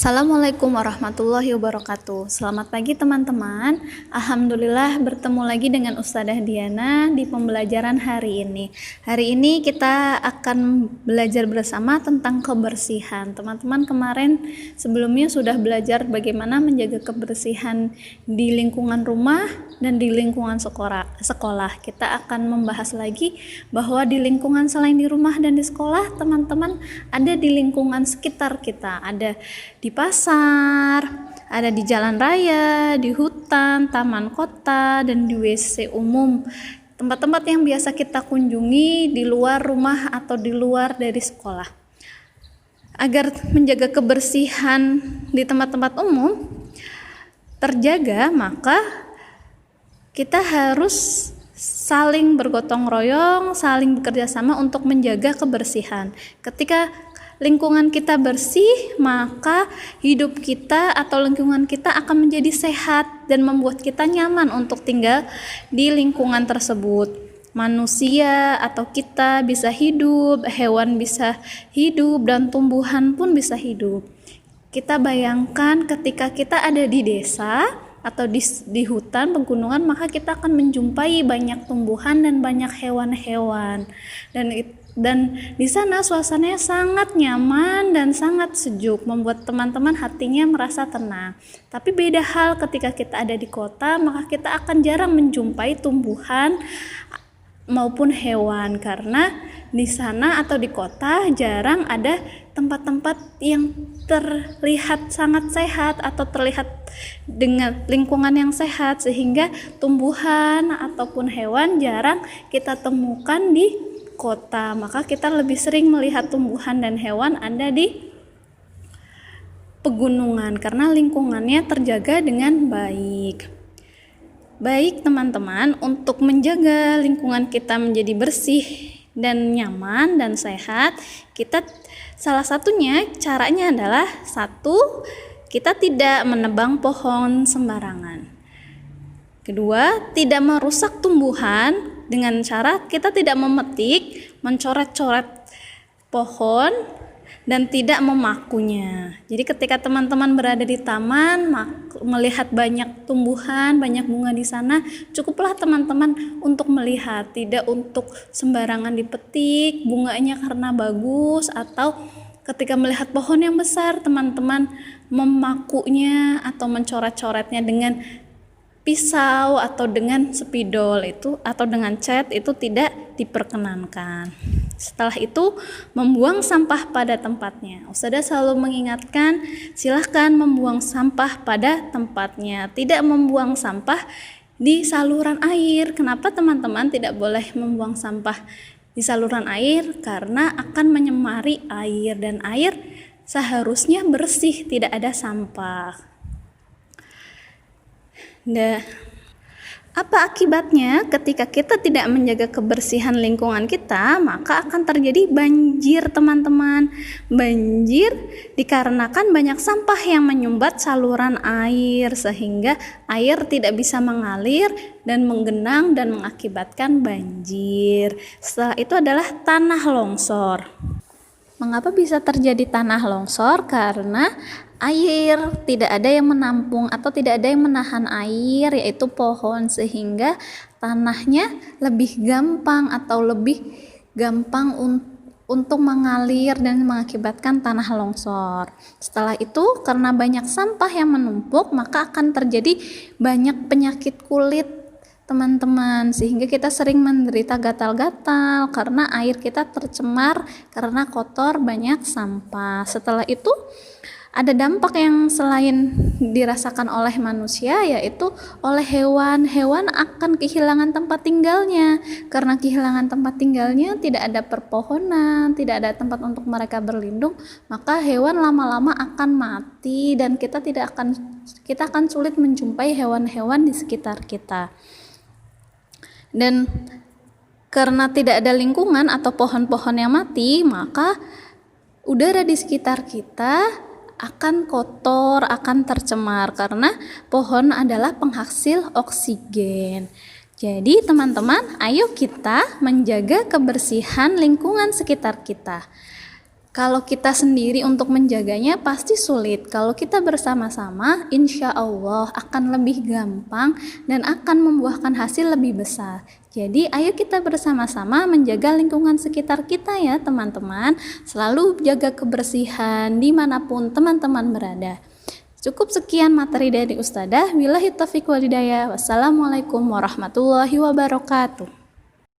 Assalamualaikum warahmatullahi wabarakatuh. Selamat pagi teman-teman. Alhamdulillah bertemu lagi dengan Ustadzah Diana di pembelajaran hari ini. Hari ini kita akan belajar bersama tentang kebersihan. Teman-teman kemarin sebelumnya sudah belajar bagaimana menjaga kebersihan di lingkungan rumah dan di lingkungan sekolah. Kita akan membahas lagi bahwa di lingkungan selain di rumah dan di sekolah, teman-teman ada di lingkungan sekitar kita, ada di pasar, ada di jalan raya, di hutan, taman kota, dan di WC umum. Tempat-tempat yang biasa kita kunjungi di luar rumah atau di luar dari sekolah. Agar menjaga kebersihan di tempat-tempat umum terjaga, maka kita harus saling bergotong royong, saling bekerja sama untuk menjaga kebersihan. Ketika lingkungan kita bersih, maka hidup kita atau lingkungan kita akan menjadi sehat dan membuat kita nyaman untuk tinggal di lingkungan tersebut. Manusia atau kita bisa hidup, hewan bisa hidup, dan tumbuhan pun bisa hidup. Kita bayangkan ketika kita ada di desa atau di hutan pegunungan, maka kita akan menjumpai banyak tumbuhan dan banyak hewan-hewan, dan di sana suasananya sangat nyaman dan sangat sejuk, membuat teman-teman hatinya merasa tenang. Tapi beda hal ketika kita ada di kota, maka kita akan jarang menjumpai tumbuhan maupun hewan, karena di sana atau di kota jarang ada tempat-tempat yang terlihat sangat sehat atau terlihat dengan lingkungan yang sehat, sehingga tumbuhan ataupun hewan jarang kita temukan di kota. Maka kita lebih sering melihat tumbuhan dan hewan ada di pegunungan karena lingkungannya terjaga dengan baik. Baik teman-teman, untuk menjaga lingkungan kita menjadi bersih dan nyaman dan sehat, kita salah satunya caranya adalah satu, kita tidak menebang pohon sembarangan. Kedua, tidak merusak tumbuhan dengan cara kita tidak memetik, mencoret-coret pohon, dan tidak memakunya. Jadi ketika teman-teman berada di taman, melihat banyak tumbuhan, banyak bunga di sana, cukuplah teman-teman untuk melihat, tidak untuk sembarangan dipetik bunganya karena bagus, atau ketika melihat pohon yang besar teman-teman memakunya atau mencoret-coretnya dengan pisau atau dengan spidol itu atau dengan cat, itu tidak diperkenankan. Setelah itu membuang sampah pada tempatnya. Ustadzah selalu mengingatkan, silahkan membuang sampah pada tempatnya, tidak membuang sampah di saluran air. Kenapa teman-teman tidak boleh membuang sampah di saluran air? Karena akan menyemari air, dan air seharusnya bersih, tidak ada sampah. Nah, apa akibatnya ketika kita tidak menjaga kebersihan lingkungan kita? Maka akan terjadi banjir teman-teman. Banjir dikarenakan banyak sampah yang menyumbat saluran air, sehingga air tidak bisa mengalir dan menggenang dan mengakibatkan banjir. Setelah itu adalah tanah longsor. Mengapa bisa terjadi tanah longsor? Karena air tidak ada yang menampung atau tidak ada yang menahan air, yaitu pohon, sehingga tanahnya lebih gampang atau lebih gampang untuk mengalir dan mengakibatkan tanah longsor. Setelah itu, karena banyak sampah yang menumpuk, maka akan terjadi banyak penyakit kulit teman-teman, sehingga kita sering menderita gatal-gatal karena air kita tercemar karena kotor, banyak sampah. Setelah itu ada dampak yang selain dirasakan oleh manusia, yaitu oleh hewan. Hewan akan kehilangan tempat tinggalnya. Karena kehilangan tempat tinggalnya, tidak ada perpohonan, tidak ada tempat untuk mereka berlindung, maka hewan lama-lama akan mati, dan kita akan sulit menjumpai hewan-hewan di sekitar kita. Dan karena tidak ada lingkungan atau pohon-pohon yang mati, maka udara di sekitar kita akan kotor, akan tercemar, karena pohon adalah penghasil oksigen. Jadi teman-teman, ayo kita menjaga kebersihan lingkungan sekitar kita. Kalau kita sendiri untuk menjaganya pasti sulit. Kalau kita bersama-sama, insya Allah akan lebih gampang dan akan membuahkan hasil lebih besar. Jadi ayo kita bersama-sama menjaga lingkungan sekitar kita ya teman-teman. Selalu jaga kebersihan dimanapun teman-teman berada. Cukup sekian materi dari Ustadzah. Billahi taufiq wal hidayah. Wassalamualaikum warahmatullahi wabarakatuh.